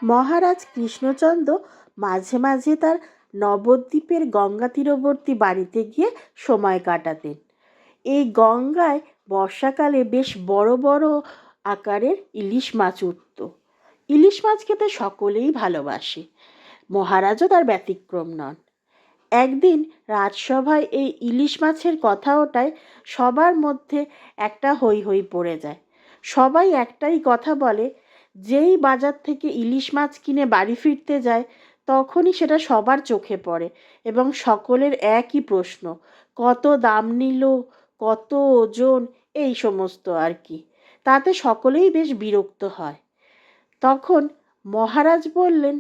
মহারাজ কৃষ্ণচন্দ্র মাঝে মাঝে তার নবদ্বীপের গঙ্গা তীরবর্তী বাড়িতে গিয়ে সময় কাটাতেন। এই গঙ্গায় বর্ষাকালে বেশ বড় বড় আকারের ইলিশ মাছ উঠত। ইলিশ মাছ খেতে সকলেই ভালোবাসে, মহারাজও তার ব্যতিক্রম নন। একদিন রাজসভায় এই ইলিশ মাছের কথা ওঠায় সবার মধ্যে একটা হৈ হৈ পড়ে যায়। সবাই একটাই কথা বলে, যেই বাজার থেকে ইলিশ মাছ কিনে বাড়ি ফিরতে যায় তখনই সেটা সবার চোখে পড়ে এবং সকলের একই প্রশ্ন, কত দাম নিল, কত ওজন, এই সমস্ত আর কি। তাতে সকলেই বেশ বিরক্ত হয়। তখন মহারাজ বললেন,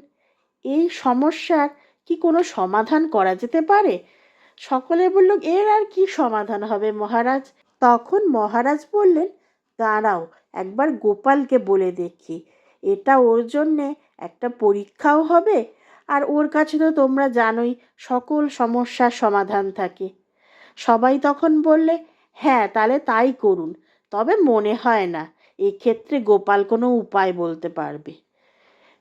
এই সমস্যার কি কোনো সমাধান করা যেতে পারে? সকলে বলল, এর আর কি সমাধান হবে মহারাজ? তখন মহারাজ বললেন, দাঁড়াও, একবার গোপালকে বলে দেখি, এটা ওর জন্যে একটা পরীক্ষাও হবে, আর ওর কাছে তো তোমরা জানোই সকল সমস্যার সমাধান থাকে। সবাই তখন বললে, হ্যাঁ তাহলে তাই করুন, তবে মনে হয় না এক্ষেত্রে গোপাল কোনো উপায় বলতে পারবে।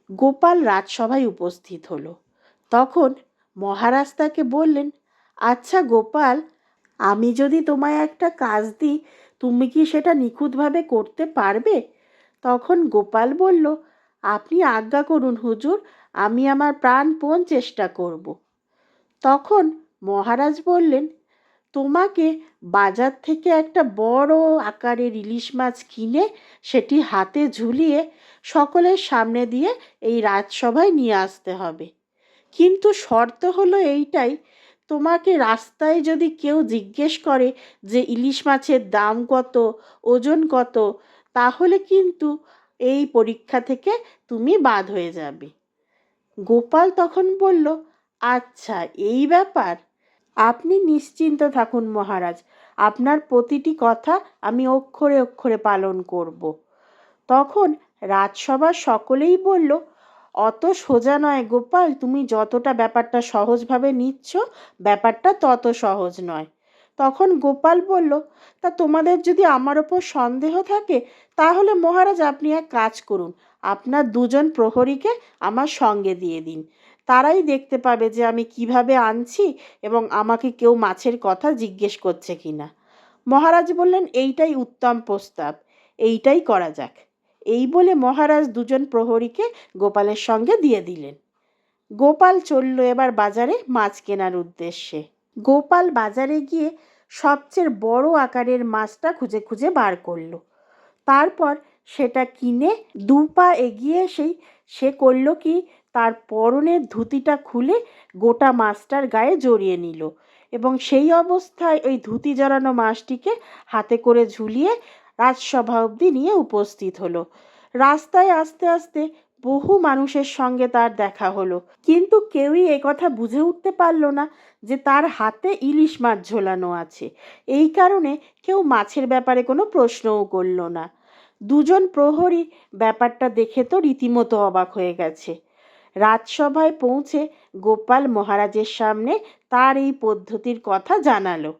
গোপাল রাজসভায় উপস্থিত হলো। তখন মহারাজ তাকে বললেন, আচ্ছা গোপাল, আমি যদি তোমায় একটা কাজ দিই, তুমি কি সেটা নিখুঁতভাবে করতে পারবে? তখন গোপাল বলল, আপনি আজ্ঞা করুন হুজুর, আমি আমার প্রাণপণ চেষ্টা করব। তখন মহারাজ বললেন, তোমাকে বাজার থেকে একটা বড় আকারের ইলিশ মাছ কিনে সেটি হাতে ঝুলিয়ে সকলের সামনে দিয়ে এই রাজসভায় নিয়ে আসতে হবে। কিন্তু শর্ত হলো এইটাই, তোমাকে রাস্তায় যদি কেউ জিজ্ঞেস করে যে ইলিশ মাছের দাম কত, ওজন কত, তাহলে কিন্তু এই পরীক্ষা থেকে তুমি বাদ হয়ে যাবে। গোপাল তখন বলল, আচ্ছা এই ব্যাপার, আপনি নিশ্চিন্ত থাকুন মহারাজ, আপনার প্রতিটি কথা আমি অক্ষরে অক্ষরে পালন করব। তখন রাজসভার সকলেই বলল, অত সোজা নয় গোপাল, তুমি যতটা ব্যাপারটা সহজভাবে নিচ্ছ ব্যাপারটা তত সহজ নয়। তখন গোপাল বলল, তা তোমাদের যদি আমার ওপর সন্দেহ থাকে তাহলে মহারাজ আপনি এক কাজ করুন, আপনার দুজন প্রহরীকে আমার সঙ্গে দিয়ে দিন, তারাই দেখতে পাবে যে আমি কিভাবে আনছি এবং আমাকে কেউ মাছের কথা জিজ্ঞেস করছে কিনা। মহারাজ বললেন, এইটাই উত্তম প্রস্তাব, এইটাই করা যাক। এই বলে মহারাজ দুজন প্রহরীকে গোপালের সঙ্গে দিয়ে দিলেন। গোপাল চলল এবার বাজারে মাছ কেনার উদ্দেশ্যে। গোপাল বাজারে গিয়ে সবচেয়ে বড় আকারের মাছটা খুঁজে খুঁজে বার করলো। তারপর সেটা কিনে দু পা এগিয়ে এসেই সে করল কি, তার পরনের ধুতিটা খুলে গোটা মাছটার গায়ে জড়িয়ে নিল এবং সেই অবস্থায় ওই ধুতি জড়ানো মাছটিকে হাতে করে ঝুলিয়ে রাজসভা অবধি নিয়ে উপস্থিত হলো। রাস্তায় আস্তে আস্তে বহু মানুষের সঙ্গে তার দেখা হলো, কিন্তু কেউই একথা বুঝে উঠতে পারল না যে তার হাতে ইলিশ মাছ ঝোলানো আছে। এই কারণে কেউ মাছের ব্যাপারে কোনো প্রশ্নও করল না। দুজন প্রহরী ব্যাপারটা দেখে তো রীতিমতো অবাক হয়ে গেছে। রাজসভায় পৌঁছে গোপাল মহারাজের সামনে তার এই পদ্ধতির কথা জানালো।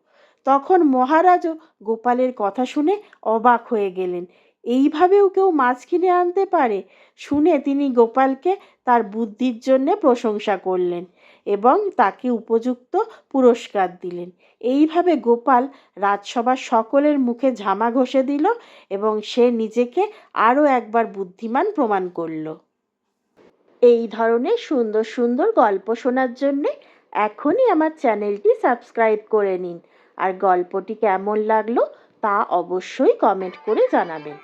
তখন মহারাজও গোপালের কথা শুনে অবাক হয়ে গেলেন, এইভাবেও কেউ মাছ কিনে আনতে পারে। শুনে তিনি গোপালকে তার বুদ্ধির জন্যে প্রশংসা করলেন এবং তাকে উপযুক্ত পুরস্কার দিলেন। এইভাবে গোপাল রাজসভার সকলের মুখে ঝামা ঘষে দিল এবং সে নিজেকে আরও একবার বুদ্ধিমান প্রমাণ করল। এই ধরনের সুন্দর সুন্দর গল্প শোনার জন্যে এখনই আমার চ্যানেলটি সাবস্ক্রাইব করে নিন, আর গল্পটি কেমন লাগলো তা অবশ্যই কমেন্ট করে জানাবেন।